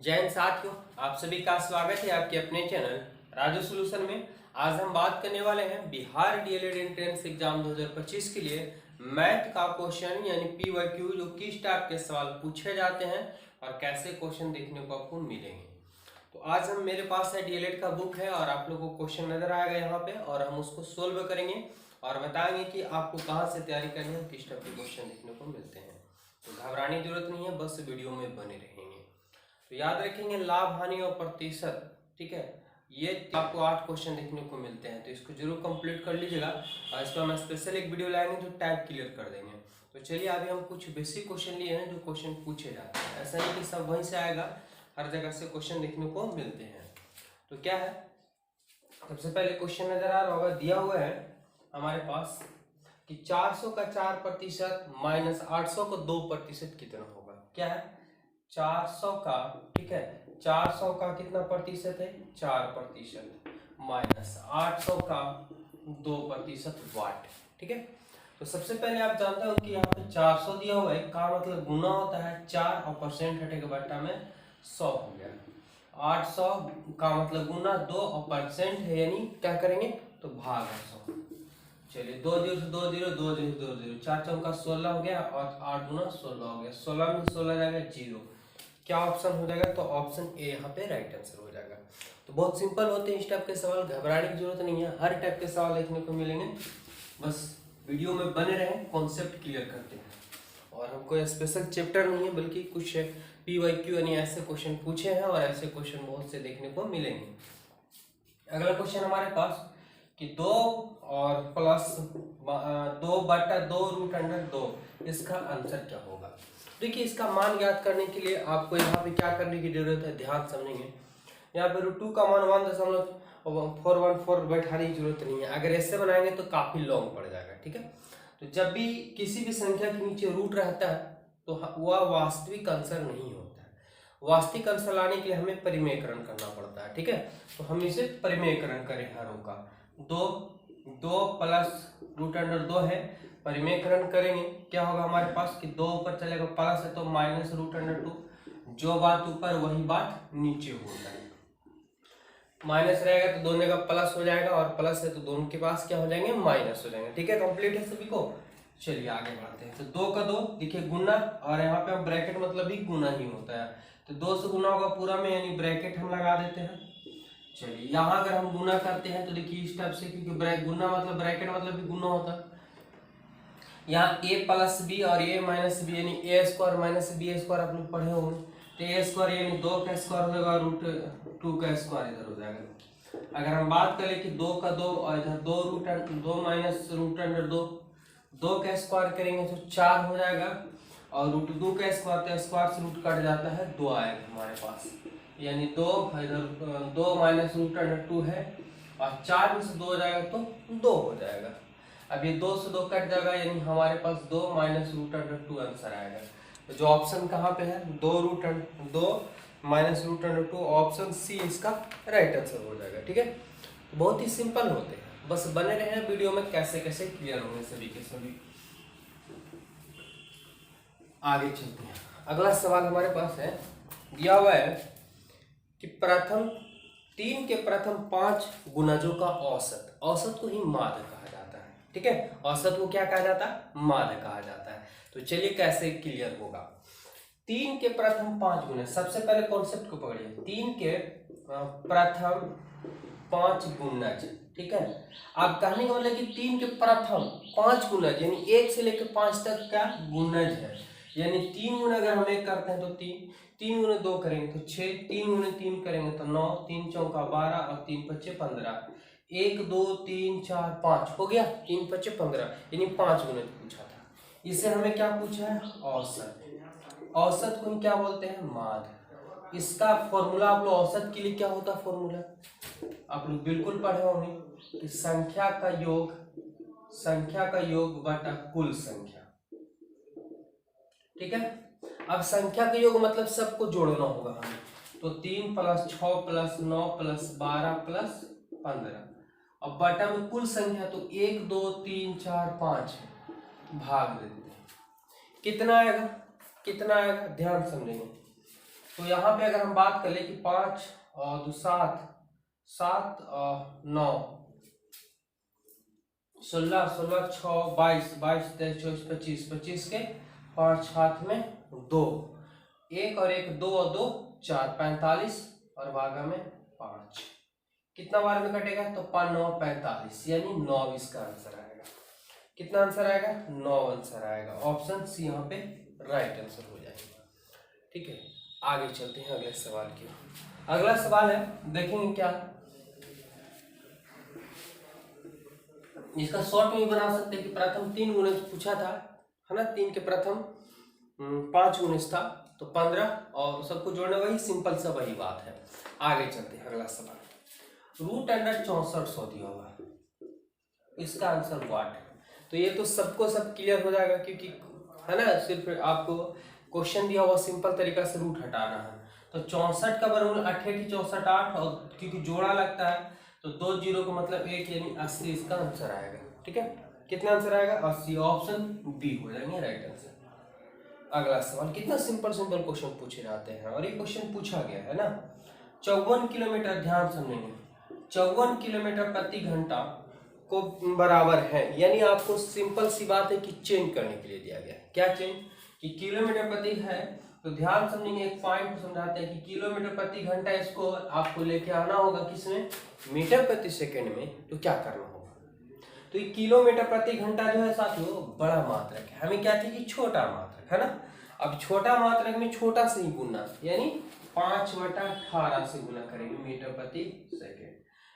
जय हिंद साथियों, आप सभी का स्वागत है आपके अपने चैनल राजू सॉल्यूशन में। आज हम बात करने वाले हैं बिहार डीएलएड एंट्रेंस एग्जाम 2025 के लिए मैथ का क्वेश्चन यानी पीवाईक्यू, जो किस टाइप के सवाल पूछे जाते हैं और कैसे क्वेश्चन देखने को आपको मिलेंगे। तो आज हम मेरे पास है डीएलएड का बुक है और आप लोगों को क्वेश्चन नजर आएगा यहाँ पे और हम उसको सोल्व करेंगे और बताएंगे कि आपको कहाँ से तैयारी करनी है, किस टाइप के क्वेश्चन देखने को मिलते हैं। तो घबराने की जरूरत नहीं है, बस वीडियो में बने रहेंगे। तो याद रखेंगे लाभ, हानि और प्रतिशत, ठीक है, ये आपको 8 क्वेश्चन देखने को मिलते हैं, तो इसको जरूर कंप्लीट कर लीजिएगा और इस पर हम स्पेशल एक वीडियो लाएंगे जो टाइप क्लियर कर देंगे। तो चलिए अभी हम कुछ बेसिक क्वेश्चन लिए हैं जो क्वेश्चन पूछे जाते हैं, ऐसा नहीं कि सब वहीं से आएगा, हर जगह से क्वेश्चन देखने को मिलते हैं। तो क्या है, सबसे पहले क्वेश्चन नजर आ रहा होगा, दिया हुआ है हमारे पास कि 400 का 4% माइनस 800 का 2% कितना होगा। क्या है, 400 का, ठीक है, 400 का कितना प्रतिशत है, 4% माइनस 800 का 2% वाट, ठीक है। तो सबसे पहले आप जानते हो कि यहाँ पे 400 दिया हुआ है, का मतलब गुना होता है 4 और परसेंट हटेगा बट्टा में 100 हो गया। 800 का मतलब गुना 2 और परसेंट है यानी क्या करेंगे तो भाग 100। चलिए 2 0 से 2 0 2 0 2 0, 4 चौका 16 हो गया और 8 गुना 16 हो गया, 16 में 16 जाएगा 0। क्या ऑप्शन हो जाएगा, तो ऑप्शन ए यहाँ पे राइट आंसर हो जाएगा। तो बहुत सिंपल होते हैं इस टाइप के सवाल, घबराने की जरूरत नहीं है, हर टाइप के सवाल देखने को मिलेंगे, बस वीडियो में बने रहें, कॉन्सेप्ट क्लियर करते हैं। और हमको स्पेशल चैप्टर नहीं है बल्कि कुछ पीवाईक्यू यानी ऐसे क्वेश्चन पूछे हैं और ऐसे क्वेश्चन बहुत से देखने को मिलेंगे। अगला क्वेश्चन हमारे पास कि 2 और प्लस 2/2 रूट अंडर 2, इसका आंसर क्या होगा। देखिए इसका मान ज्ञात करने के लिए आपको यहाँ पे क्या करने की जरूरत है, ध्यान समझेंगे। यहाँ पे √2 का मान 1.414 बैठाने की जरूरत नहीं है, अगर ऐसे बनाएंगे तो काफी लॉन्ग पड़ जाएगा, ठीक है। तो जब भी किसी भी संख्या के नीचे रूट रहता है तो वह वास्तविक आंसर नहीं होता है। वास्तविक आंसर लाने के लिए हमें परिमेयकरण करना पड़ता है, ठीक है। तो हम इसे परिमेयकरण करें हरों का, 2 प्लस √2 है, परिमेयकरण करेंगे क्या होगा हमारे पास कि 2 ऊपर चलेगा प्लस है तो माइनस √2, जो बात ऊपर वही बात नीचे हो जाएगी। माइनस रहेगा तो दोनों का प्लस हो जाएगा और प्लस है तो दोनों के पास क्या हो जाएंगे, माइनस हो जाएंगे, ठीक है। कंप्लीट है सभी को। चलिए आगे बढ़ते हैं। तो 2 का 2 देखिए गुना, और यहाँ पे हम ब्रैकेट मतलब भी गुना ही होता है, तो 2 से गुना होगा पूरा में यानी ब्रैकेट हम लगा देते हैं। चलिए यहाँ अगर हम गुना करते हैं तो देखिए इस टाइप से, क्योंकि गुना मतलब ब्रैकेट मतलब भी गुना होता है। यहाँ a प्लस बी और a माइनस बी यानी a² माइनस b² आप लोग पढ़े होंगे, तो a² यानी 2 का स्क्वायर हो जाएगा, √2 का स्क्वायर इधर हो जाएगा। अगर हम बात करें कि 2 का 2 और इधर 2 माइनस √2, 2 का स्क्वायर करेंगे तो 4 हो जाएगा और √2 का स्क्वायर, तो स्क्वायर से रूट कट जाता है, 2 आएगा हमारे पास, यानी 2 इधर 2 माइनस √2 है और 4 में से 2 हो जाएगा तो 2 हो जाएगा। अब ये 2 से 2 कट जाएगा यानी हमारे पास 2 माइनस √2 आंसर आएगा। तो जो ऑप्शन कहाँ पे है, 2 माइनस √2, ऑप्शन सी इसका राइट आंसर हो जाएगा, ठीक है। तो बहुत ही सिंपल होते हैं, बस बने रहे वीडियो में, कैसे कैसे क्लियर होंगे सभी के सभी। आगे चलते हैं, अगला सवाल हमारे पास है, दिया हुआ है कि प्रथम 3 के प्रथम 5 गुणजों का औसत, औसत को ही माध्य कहा जाता है, ठीक है। औसत को क्या कहा जाता है, माध्य कहा जाता है। तो चलिए कैसे क्लियर होगा। 3 के प्रथम 5 गुणज, सबसे पहले कॉन्सेप्ट को पकड़िए, 3 के प्रथम 5 गुणज, ठीक है। आप कहने का मतलब कि 3 के प्रथम 5 गुणज यानी 1 से लेकर 5 तक का गुणज है, यानी 3 गुना अगर हम 1 करते हैं तो 3 गुना 2 करेंगे तो 6, 3 गुना 3 करेंगे तो 9, 3 चौका 12 और 3 पच्चे 15, 1 2 3 4 5 हो गया, 3 पच्चे 15 यानी 5 गुना पूछा था। इसे हमें क्या पूछा है, औसत। औसत को क्या बोलते हैं, माध्य। इसका फॉर्मूला आप लोग औसत के लिए क्या होता है, फॉर्मूला आप लोग बिल्कुल पढ़े होंगे कि संख्या का योग बटा कुल संख्या, ठीक है। अब संख्या का योग मतलब सबको जोड़ना होगा हमें, तो 3 + 6 + 9 + 12 + 15, अब बटा में कुल संख्या तो 1 2 3 4 5 भाग देते हैं, कितना आएगा ध्यान समझेंगे। तो यहाँ पे अगर हम बात कर ले कि 5 और 2 7 7 और 9 16 16 6 22 22 23 24 25 25 के 5 हाथ में 2, 1 और 1 2 और 2 4 45 और भागा में 5। कितना बार में कटेगा? तो 5 9 45 यानी 9 इसका आंसर आएगा। कितना आंसर आएगा? 9 आंसर आएगा। ऑप्शन सी यहाँ पे राइट आंसर हो जाएगा। ठीक है, आगे चलते हैं अगले सवाल की। अगला सवाल है, देखेंगे क्या इसका शॉर्ट में बना सकते हैं कि प्रथम 3 गुणज पूछा था, है ना। 3 के प्रथम 5 गुणज था तो 15 और सबको जोड़ना वही सिंपल सा वही बात है। आगे चलते हैं अगला सवाल। रूट अंडर 6400 दिया होगा, इसका आंसर व्हाट है? तो ये तो सबको सब क्लियर हो जाएगा क्योंकि है ना, सिर्फ आपको क्वेश्चन दिया हुआ सिंपल तरीका से रूट हटाना है। तो 64 का वर्गमूल 8 64 8 और क्योंकि जोड़ा लगता है तो 2 जीरो का मतलब 1 यानी 80 इसका आंसर आएगा। ठीक है, कितना आंसर आएगा? 80। ऑप्शन बी हो जाएंगे राइट आंसर। अगला सवाल, कितना सिंपल सिंपल क्वेश्चन पूछे जाते हैं और ये क्वेश्चन पूछा गया है ना। 54 किलोमीटर, ध्यान समझेंगे, 54 किलोमीटर प्रति घंटा को बराबर है, यानी आपको सिंपल सी बात है कि चेंज करने के लिए दिया गया है। क्या चेंज? कि किलोमीटर प्रति है तो ध्यान समझेंगे, एक पॉइंट को समझाते हैं कि किलोमीटर प्रति घंटा इसको आपको लेके आना होगा किसमें? मीटर प्रति सेकंड में। तो क्या करना होगा? तो ये किलोमीटर प्रति घंटा जो है साथियों बड़ा मात्रक है, हमें क्या चाहिए? छोटा मात्रक, है ना। अब छोटा मात्रक में छोटा से ही गुना, यानी 5/18 से गुना करेंगे मीटर प्रति सेकेंड।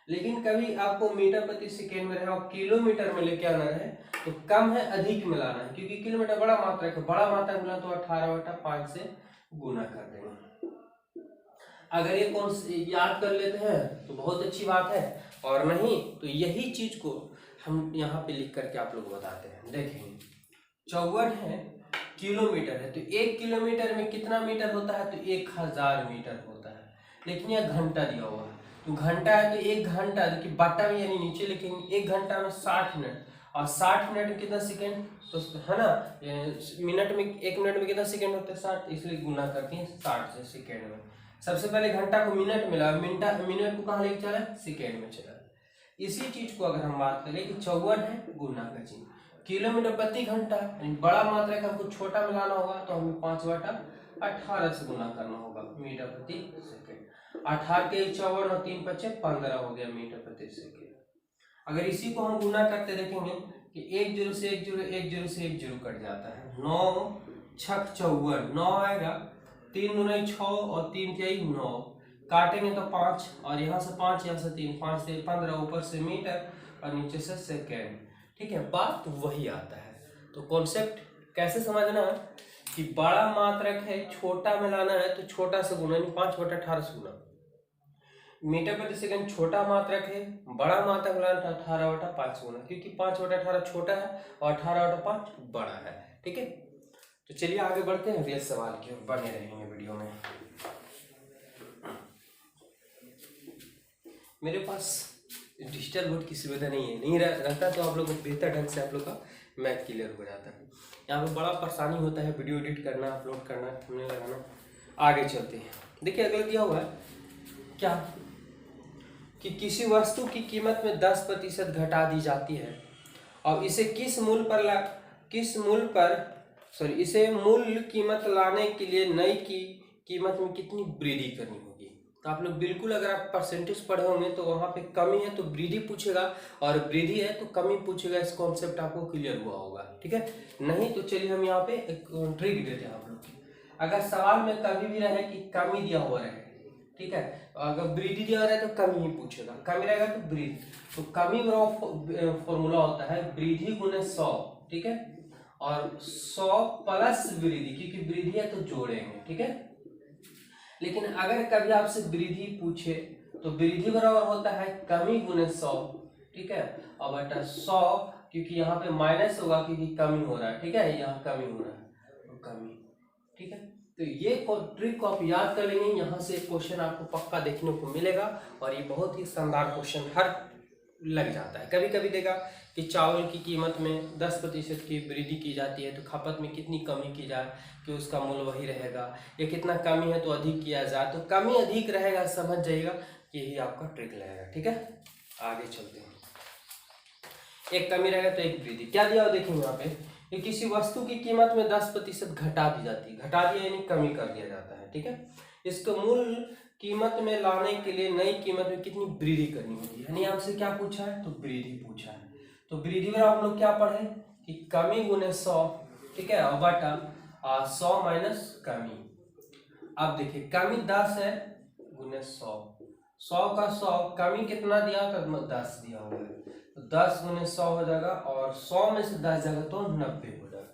लेकिन कभी आपको मीटर प्रति सेकेंड में रहे और किलोमीटर में लेके आना रहे तो कम है अधिक में लाना है, क्योंकि किलोमीटर बड़ा मात्रक है, बड़ा मात्रक मिला तो 18/5 से गुना कर देंगे। अगर ये कौन याद कर लेते हैं तो बहुत अच्छी बात है, और नहीं तो यही चीज को हम यहाँ पे लिख करके आप लोग बताते हैं। देखेंगे 54 है, किलोमीटर है, तो 1 किलोमीटर में कितना मीटर होता है? तो 1000 मीटर होता है। लेकिन यह घंटा दिया हुआ है, तो घंटा है तो 1 घंटा, देखिए बट्टा में यानी नीचे लिखेंगे, 1 घंटा में 60 मिनट, और 60 मिनट में कितना सेकेंड? तो है ना, मिनट में 1 मिनट में कितना सेकेंड होता है? 60, इसलिए गुना करते हैं 60 से सेकेंड में। सबसे पहले घंटा को मिनट मिला, मिनट को कहाँ लेके चला? सेकेंड में चला। इसी चीज को अगर हम बात करें कि 54 है, गुना का चिन्ह, किलोमीटर प्रति घंटा बड़ा मात्रक हमको छोटा मिलाना होगा तो हमें 5/18 से गुना करना होगा मीटर प्रति सेकेंड। 18 के 54 और 3 बचे 15 हो गया मीटर प्रति सेकेंड। अगर इसी को हम गुना करते देखेंगे कि 1 जीरो से 1 जीरो, 1 जीरो से 1 जीरो कट जाता है, 9 6 54, 9 आएगा, 3 गुना 6 और 3 क्या 9, काटेंगे तो 5 और यहाँ से 5 यहाँ से 3, 5 से 15, ऊपर से मीटर और नीचे से सेकेंड। ठीक है, बात वही आता है। तो कॉन्सेप्ट कैसे समझना है कि बड़ा मात्रक है, छोटा में लाना है तो छोटा से गुना, यानी 5/18 से गुना। मीटर प्रति सेकंड छोटा मात्रक है, बड़ा मात्रक लाना था 18/5 से गुना, क्योंकि 5/18 छोटा है और 18/5 बड़ा है। ठीक है, तो चलिए आगे बढ़ते हैं अगले सवाल की ओर, बने रहेंगे वीडियो में। मेरे पास डिजिटल बोर्ड की सुविधा नहीं रहता तो आप लोग को बेहतर ढंग से आप लोग का मैथ क्लियर हो जाता है। यहाँ पे बड़ा परेशानी होता है वीडियो एडिट करना, अपलोड करना, थंबनेल लगाना। आगे चलते हैं, देखिए अगला दिया हुआ है क्या कि किसी वस्तु की कीमत में 10% घटा दी जाती है और इसे इसे मूल कीमत लाने के लिए नई की कीमत में कितनी वृद्धि करनी होगी। तो आप लोग बिल्कुल, अगर आप परसेंटेज पढ़े होंगे तो वहाँ पे कमी है तो वृद्धि पूछेगा और वृद्धि है तो कमी पूछेगा। इस कॉन्सेप्ट आपको क्लियर हुआ होगा। ठीक है, नहीं तो चलिए हम यहाँ पे एक ट्रिक देते हैं आप लोग की। अगर सवाल में कभी भी रहे कि कमी दिया हुआ रहे, ठीक है, अगर वृद्धि दिया रहा है तो कमी ही पूछेगा, कमी रहेगा तो वृद्धि। तो कमी फॉर्मूला होता है वृद्धि गुने 100, ठीक है, और 100 प्लस वृद्धि, क्योंकि वृद्धि है तो जोड़ेंगे। ठीक है, लेकिन अगर कभी आपसे वृद्धि पूछे तो वृद्धि बराबर होता है कमी गुने 100, ठीक है, और बटा 100, क्योंकि यहाँ पे माइनस होगा क्योंकि कमी हो रहा है। ठीक है, यहाँ कमी हो रहा है तो कमी। ठीक है, तो ये ट्रिक को आप याद कर लेंगे, यहाँ से क्वेश्चन आपको पक्का देखने को मिलेगा और ये बहुत ही शानदार क्वेश्चन हर लग जाता है। कभी कभी देखा कि चावल की कीमत में 10% की वृद्धि की जाती है, तो खपत में कितनी कमी की जाए कि उसका मूल्य वही रहेगा, या कितना कमी है तो अधिक किया जाए, तो कमी अधिक रहेगा समझ जाइएगा, यही आपका ट्रिक रहेगा। ठीक है, आगे चलते हैं। एक कमी रहेगा तो एक वृद्धि। क्या दिया देखेंगे यहाँ पे कि किसी वस्तु की कीमत में 10% घटा दी जाती है, घटा दिया यानी कमी कर दिया जाता है। ठीक है, इसको मूल कीमत में लाने के लिए नई कीमत में कितनी वृद्धि करनी होगी, यानी आपसे क्या पूछा है, तो वृद्धि पूछा है। तो वृद्धि में हम लोग क्या पढ़े कि कमी गुने 100, ठीक है, और बटा 100 माइनस कमी। अब देखिए कमी 10 है गुने 100, 100 का 100, कमी कितना दिया तो 10 दिया हुआ है, तो 10 गुने 100 हो जाएगा, और 100 में से 10 जाएगा तो 90 हो जाएगा।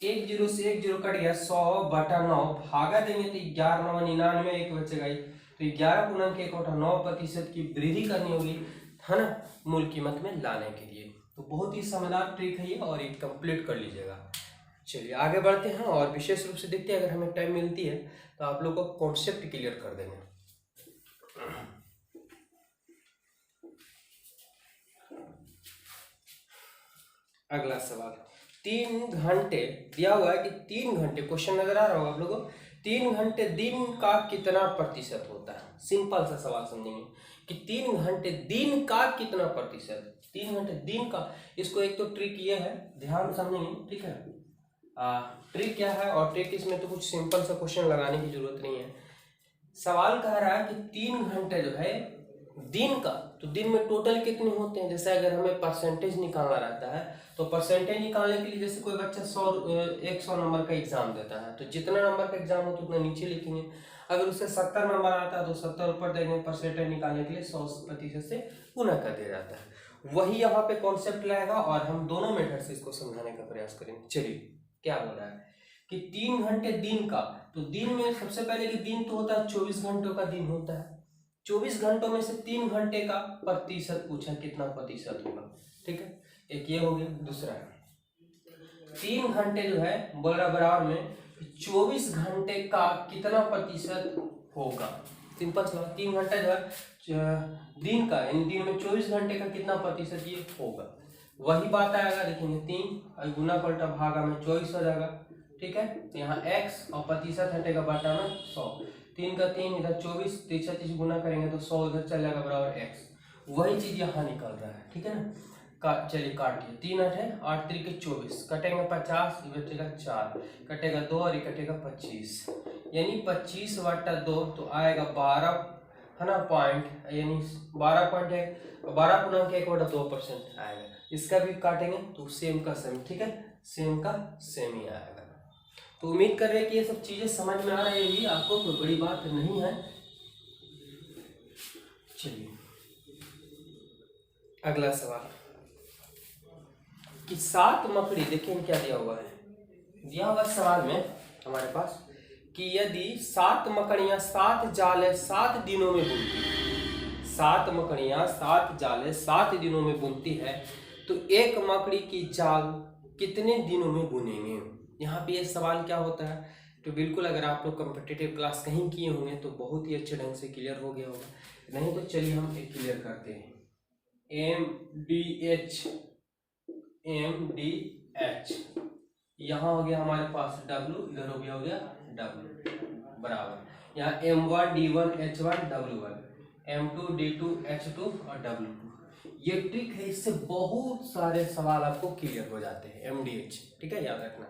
एक जीरो से एक जीरो कट गया, 100 बटा 9 भागा देंगे तो 11 9 99, एक बचेगा, तो 11 गुणन के 9% की वृद्धि करनी होगी, है ना, मूल कीमत में लाने के लिए। तो बहुत ही समझदार ट्रिक है ये, और ये कंप्लीट कर लीजिएगा। चलिए आगे बढ़ते हैं और विशेष रूप से देखते हैं, अगर हमें टाइम मिलती है तो आप लोग को कॉन्सेप्ट क्लियर कर देंगे। अगला सवाल, 3 घंटे दिया हुआ है कि 3 घंटे, क्वेश्चन नजर आ रहा होगा आप लोगों को, 3 घंटे दिन का कितना प्रतिशत होता है। सिंपल सा सवाल समझेंगे कि 3 घंटे दिन का कितना प्रतिशत, 3 घंटे दिन का। इसको एक तो ट्रिक ये है, ध्यान समझेंगे, ठीक है। ट्रिक क्या है, और ट्रिक इसमें तो कुछ सिंपल सा क्वेश्चन लगाने की जरूरत नहीं है। सवाल कह रहा है कि 3 घंटे जो है दिन का, तो दिन में टोटल कितने होते हैं। जैसे अगर हमें परसेंटेज निकालना रहता है, तो परसेंटेज निकालने के लिए जैसे कोई बच्चा 100 नंबर का एग्जाम देता है, तो जितना नंबर का एग्जाम हो तो उतना नीचे लिखेंगे। अगर उससे 70 नंबर आता है तो 70 ऊपर देंगे, परसेंटेज निकालने के लिए 100% से गुना कर दिया जाता है। वही यहाँ पे कॉन्सेप्ट रहेगा, और हम दोनों मेथड से इसको समझाने का प्रयास करेंगे। चलिए क्या बोल रहा है कि 3 घंटे दिन का, तो दिन में सबसे पहले कि दिन तो होता है 24 घंटों का दिन होता है, 24 घंटों में से 3 घंटे का प्रतिशत पूछा, कितना प्रतिशत होगा। ठीक है, एक ये हो गया। दूसरा 3 घंटे जो है बोल रहा बराबर में 24 घंटे का कितना प्रतिशत होगा। सिंपल सवाल, 3 घंटा जो है दिन का, यानी दिन में 24 घंटे का कितना प्रतिशत ये होगा। वही बात आएगा, देखेंगे 3 गुना पलटा भागा में 24 हो जाएगा। ठीक है, यहाँ x और प्रतिशत हटेगा बटा में 100, 3 का 3 इधर 24, 30 गुना करेंगे तो 100 इधर चल जाएगा बराबर x। वही चीज यहाँ निकल रहा है। ठीक है ना, चलिए काट दिए, 3 8 है 8 3 के 24, कटेंगे 50, बचेगा 4, कटेगा 2 और ये कटेगा 25, यानी 25 बटा 2 तो आएगा 12, है ना, पॉइंट, यानी 12 पॉइंट है, 12/1/2% आएगा। इसका भी काटेंगे तो सेम का सेम, ठीक है, सेम का सेम ही आएगा। तो उम्मीद कर रहे हैं कि ये सब चीजें समझ में आ रही है आपको, कोई बड़ी बात नहीं है। चलिए अगला सवाल कि 7 मकड़ी, देखिए क्या दिया हुआ है, दिया हुआ सवाल में हमारे पास कि यदि 7 मकड़ियां 7 जाले 7 दिनों में बुनती है, 7 मकड़ियां 7 जाले 7 दिनों में बुनती है, तो एक मकड़ी की जाल कितने दिनों में बुनेंगे। यहाँ पे ये सवाल क्या होता है, तो बिल्कुल अगर आप लोग कॉम्पिटिटिव क्लास कहीं किए होंगे तो बहुत ही अच्छे ढंग से क्लियर हो गया होगा, नहीं तो चलिए हम एक क्लियर करते हैं। MDH यहाँ हो गया हमारे पास W, इधर हो गया W बराबर, यहाँ M1 D1 H1 W1, M2 D2 H2 और W2। ये ट्रिक है, इससे बहुत सारे सवाल आपको क्लियर हो जाते हैं। MDH, ठीक है, याद रखना।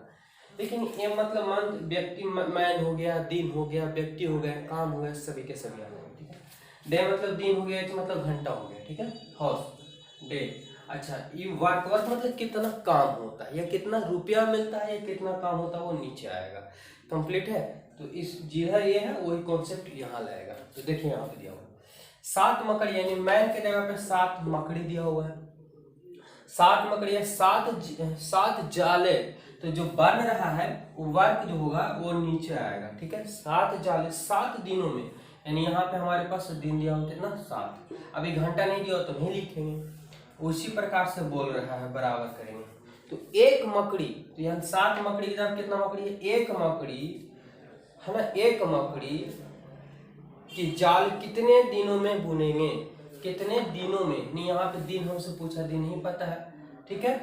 लेकिन M मतलब मंथ, व्यक्ति, मैन हो गया, दिन हो गया, व्यक्ति हो गया, काम हो गया, सभी के सभी आ गए। ठीक है, डे मतलब दिन हो गया, H मतलब घंटा हो गया। ठीक है, हॉर्स डे। अच्छा, ये वर्क मतलब कितना काम होता है, या कितना रुपया मिलता है, या कितना काम होता है, वो नीचे आएगा। कंप्लीट है, तो इस जिधर ये है वही कॉन्सेप्ट यहाँ लाएगा। तो देखिए यहाँ पे दिया हुआ 7 मकड़ी, यानी मैन के जगह पे 7 मकड़ी दिया हुआ है, 7 मकड़ी, 7 जाले, तो जो बन रहा है वो वर्क जो होगा वो नीचे आएगा। ठीक है, 7 जाले 7 दिनों में, यानी यहाँ पे हमारे पास दिन दिया होता है ना 7, अभी घंटा नहीं दिया तो नहीं लिखेंगे, उसी प्रकार से बोल रहा है, बराबर करेंगे। तो एक मकड़ी, तो यहाँ 7 मकड़ी की तरफ कितना मकड़ी है, एक मकड़ी है ना, एक मकड़ी की जाल कितने दिनों में बुनेंगे। कितने दिनों में, नहीं यहाँ पे दिन हमसे पूछा, दिन नहीं पता है, ठीक है।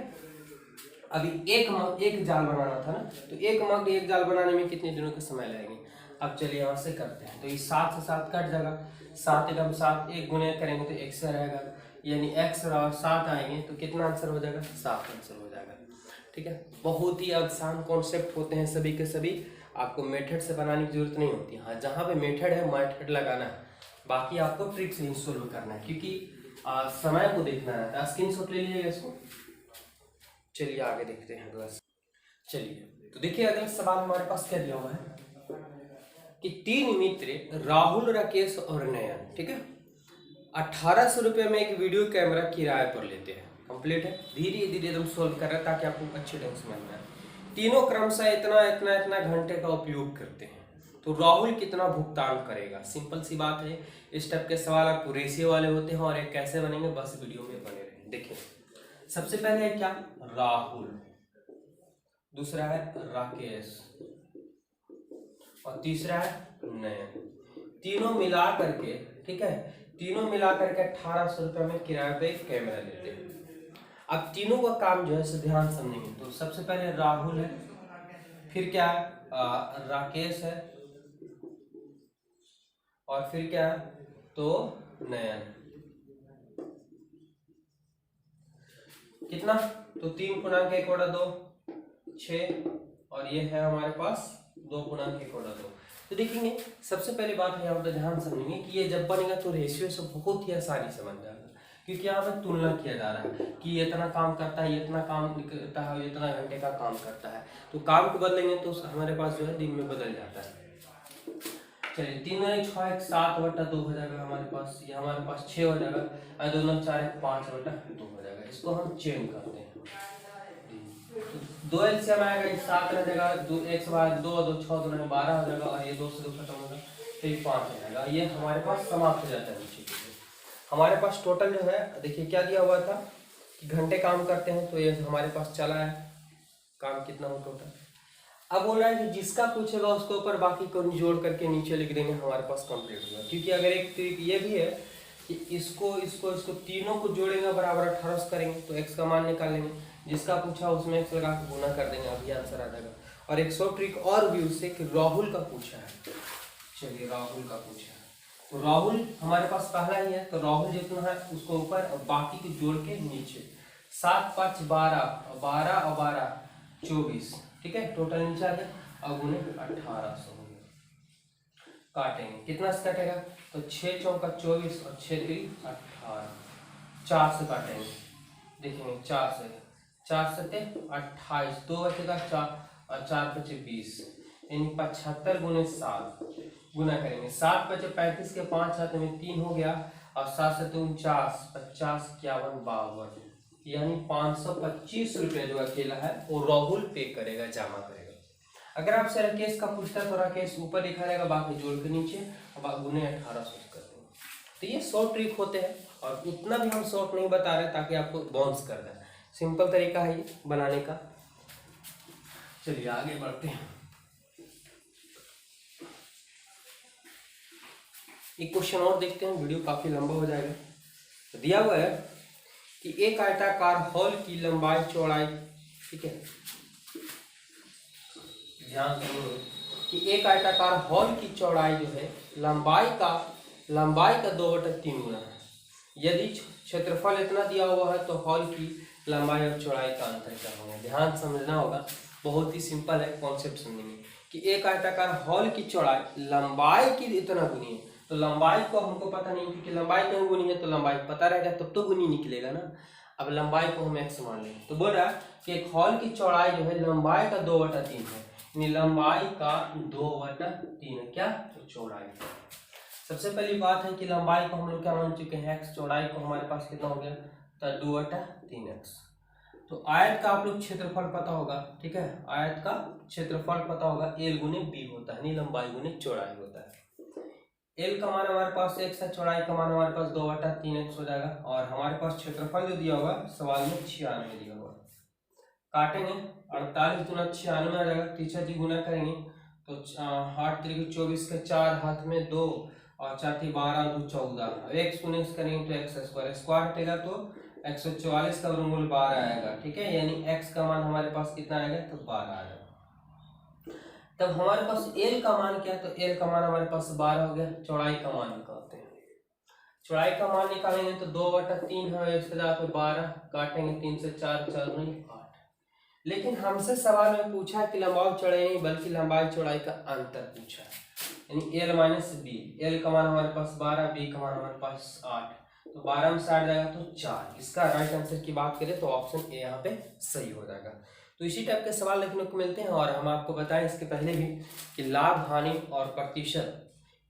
अभी एक जाल बनाना था ना, तो एक जाल बनाने में कितने दिनों का समय लगेंगे। अब चलिए यहाँ से करते हैं, तो ये 7 से 7 कट जाएगा, 7 एकम 7, एक गुने करेंगे तो x रहेगा, यानी x और 7 आएंगे तो कितना आंसर हो जाएगा, 7 आंसर हो जाएगा, ठीक है। बहुत ही आसान कॉन्सेप्ट होते हैं सभी के सभी, आपको मेथड से बनाने की जरूरत नहीं होती। हाँ, जहाँ पे मेथड है मेथड लगाना है, बाकी आपको ट्रिक से इंस्टॉल करना है, क्योंकि समय को देखना है। स्क्रीनशॉट ले लीजिएगा इसको। चलिए आगे देखते हैं अगला। चलिए तो देखिए अगला सवाल हमारे पास क्या दिया हुआ है कि 3 मित्र राहुल, राकेश और नयन, ठीक है, 1800 रुपये में एक वीडियो कैमरा किराए पर लेते हैं। कंप्लीट है, धीरे धीरे एकदम सोल्व कर रहा है ताकि आपको अच्छे ढंग से समझ में आए। तीनों क्रमशः इतना घंटे का उपयोग करते हैं, तो राहुल कितना भुगतान करेगा। सिंपल सी बात है, इस टाइप के सवाल आपको रेशियो वाले होते हैं और एक कैसे बनेंगे, बस वीडियो में बने रहें। देखिए सबसे पहले है क्या, राहुल, दूसरा है राकेश और तीसरा है नयन। तीनों मिला करके, ठीक है, तीनों मिला करके 1800 रुपये में किराए पे कैमरा लेते हैं। अब तीनों का काम जो है सो ध्यान समझेंगे, तो सबसे पहले राहुल है, फिर क्या है राकेश है, और फिर क्या है तो नयन। कितना, तो 3 गुणा 1 बटा 2 6, और ये है हमारे पास 2 गुणा 1 बटा 2। तो देखेंगे सबसे पहली बात है यहाँ पर ध्यान समझेंगे कि ये जब बनेगा तो रेशियो से बहुत ही आसानी से बन जाएगा, क्योंकि यहाँ पर तुलना किया जा रहा है कि ये इतना काम करता है, ये इतना काम करता है, इतना घंटे का काम करता है, तो काम को बदलेंगे तो हमारे पास जो है दिन में बदल जाता है। चलिए 3 6 1 7 बटा 2 हो जाएगा हमारे पास, ये हमारे पास 6 हो जाएगा, और 2 9 4 1 5 बटा 2 हो जाएगा। इसको हम चेंज करते हैं, तो 2 एलसीएम आएगा, 7 रह जाएगा, 2 1 बाद 2 2 6 2 12 हो जाएगा, और ये 2 से 2 खत्म होगा तो ये 5 हो जाएगा। ये हमारे पास समाप्त हो जाता है नीचे। हमारे पास टोटल जो है देखिए क्या दिया हुआ था कि घंटे काम करते हैं, तो ये हमारे पास चला है काम कितना हो टोटल। अब बोल रहा है कि जिसका पूछेगा उसके ऊपर बाकी को जोड़ करके नीचे लिख देंगे, हमारे पास कंप्लीट होगा। क्योंकि अगर एक ट्रिक ये भी है कि इसको तीनों को जोड़ेंगे बराबर 1800 करेंगे तो x का मान निकाल लेंगे, जिसका पूछा उसमें x लगा के गुना कर देंगे, अभी आंसर आ जाएगा। और एक सौ ट्रिक और भी उससे कि राहुल का पूछा है। चलिए राहुल का पूछा है, तो राहुल हमारे पास पहला ही है, तो राहुल जितना है उसको ऊपर और बाकी को जोड़ के नीचे। 7 5 12 12 और 12 24, ठीक है, टोटल नीचे आ गया, अब गुने 1800 हो गया। काटेंगे, कितना से कटेगा, तो 6 चौका 24 और 6 3 18, 4 से काटेंगे, देखेंगे 4 से 28, 2 बचेगा 4 और 4 बचे 20, यानी 75 गुने 7 गुना करेंगे। 7 बचे 35 के 5 हाथ में 3 हो गया, और 7 से 49 50 51 52, यानी 525 रुपये जो अकेला है वो राहुल पे करेगा, जमा करेगा। अगर आपसे राकेश का पूछता है तो राकेश ऊपर लिखा रहेगा, बाकी जोड़ के नीचे और गुने 1800 कर देंगे। तो ये शॉर्ट ट्रिक होते हैं, और उतना भी हम शॉर्ट नहीं बता रहे ताकि आपको बाउंस कर दें। सिंपल तरीका है ये बनाने का। चलिए आगे बढ़ते हैं। एक क्वेश्चन और देखते हैं, वीडियो काफी लंबा हो जाएगा। तो दिया हुआ है कि एक आयताकार हॉल की लंबाई चौड़ाई, ठीक है, ध्यान देंगे कि एक आयताकार हॉल की चौड़ाई जो है लंबाई का 2/3 गुना है। यदि क्षेत्रफल इतना दिया हुआ है तो हॉल की लंबाई और चौड़ाई का अंतर क्या होगा। ध्यान समझना होगा, बहुत ही सिंपल है कॉन्सेप्ट समझेंगे कि एक आयताकार हॉल की चौड़ाई लंबाई की इतना गुनी है, तो लंबाई को हमको पता नहीं, क्योंकि लंबाई कहीं गुनी है तो लंबाई पता रहेगा तब तो गुनी निकलेगा ना। अब लंबाई को हम x मान लेंगे, तो बोल रहा है कि एक हॉल की चौड़ाई जो है लंबाई का 2/3 है, यानी लंबाई का 2/3 है क्या, तो चौड़ाई। सबसे पहली बात है कि लंबाई को हम लोग क्या मान चुके हैं x, चौड़ाई को हमारे पास कितना हो गया, तो 2/3x। तो आयत का आप लोग क्षेत्रफल पता होगा, ठीक है, आयत का क्षेत्रफल पता होगा, l गुने b होता है, नहीं लंबाई गुने चौड़ाई होता है। l का मान हमारे पास x है, चौड़ाई का मान हमारे पास 2/3x हो जाएगा, और हमारे पास क्षेत्रफल जो दिया होगा सवाल में 96 दिया हुआ। काटेंगे, 48 गुना 96 आ जाएगा, तीसरा जी गुना करेंगे तो 8 3 24 के 4 हाथ में 2 और 4 थी 12 2 14, एक शून्य से करेंगे तो एक्स स्क्वायर, स्क्वायर हटेगा तो 144 का वर्गमूल 12 आएगा, ठीक है। यानी एक्स का मान हमारे पास कितना आएगा, तो 12 आएगा। तब हमारे पास एल का मान क्या है, तो एल का मान हमारे पास 12 हो गया। चौड़ाई का मान निकालते हैं। चौड़ाई का मान निकालेंगे तो 2/3 है, इसके साथ 12 काटेंगे, 3 से 4 4 नहीं 8। लेकिन हमसे सवाल में पूछा कि लंबाई चौड़ाई नहीं बल्कि लंबाई चौड़ाई का अंतर पूछा है, यानी एल माइनस बी। एल का मान हमारे पास 12, बी का मान हमारे पास 8, तो 12 में 60 जाएगा तो 4। इसका राइट आंसर की बात करें तो ऑप्शन ए यहाँ पे सही हो जाएगा। तो इसी टाइप के सवाल देखने को मिलते हैं। और हम आपको बताएं इसके पहले भी कि लाभ, हानि और प्रतिशत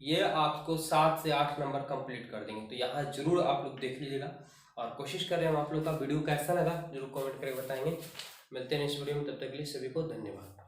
ये आपको 7 से 8 नंबर कंप्लीट कर देंगे, तो यहाँ जरूर आप लोग देख लीजिएगा। और कोशिश कर रहे हैं हम आप लोग का वीडियो कैसा लगा जरूर कमेंट करके बताएंगे। मिलते हैं नेक्स्ट वीडियो में, तब तक के लिए सभी को धन्यवाद।